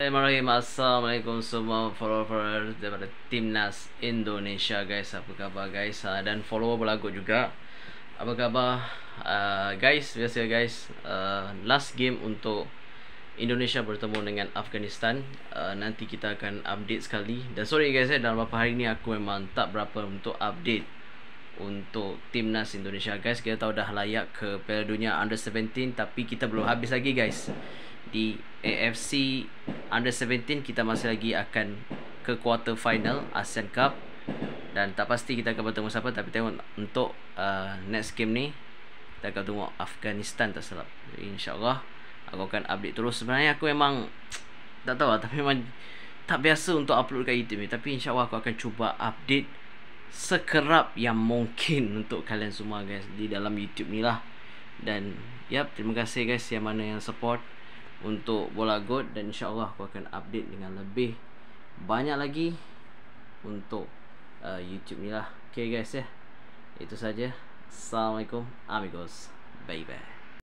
Bismillahirrahmanirrahim. Assalamualaikum semua follower daripada Timnas Indonesia guys. Apa khabar guys? Dan follower berlagu juga. Apa khabar guys? Biasa guys, last game untuk Indonesia bertemu dengan Afghanistan. Nanti kita akan update sekali. Dan sorry guys, dalam beberapa hari ni aku memang tak berapa untuk update untuk Timnas Indonesia guys. Kita tahu dah layak ke Piala Dunia Under 17, tapi kita belum habis lagi guys. Di AFC Under 17 kita masih lagi akan ke quarter final ASEAN Cup. Dan tak pasti kita akan bertemu siapa, tapi tengok untuk next game ni kita akan tengok Afghanistan tak silap. InsyaAllah aku akan update terus. Sebenarnya aku memang tak tahu lah, tapi memang tak biasa untuk upload kat YouTube ni. Tapi insyaAllah aku akan cuba update sekerap yang mungkin untuk kalian semua guys di dalam YouTube ni lah. Dan terima kasih guys yang mana yang support untuk Bola God. Dan insyaAllah aku akan update dengan lebih banyak lagi untuk YouTube ni lah. Okay guys itu saja. Assalamualaikum amigos. Bye bye.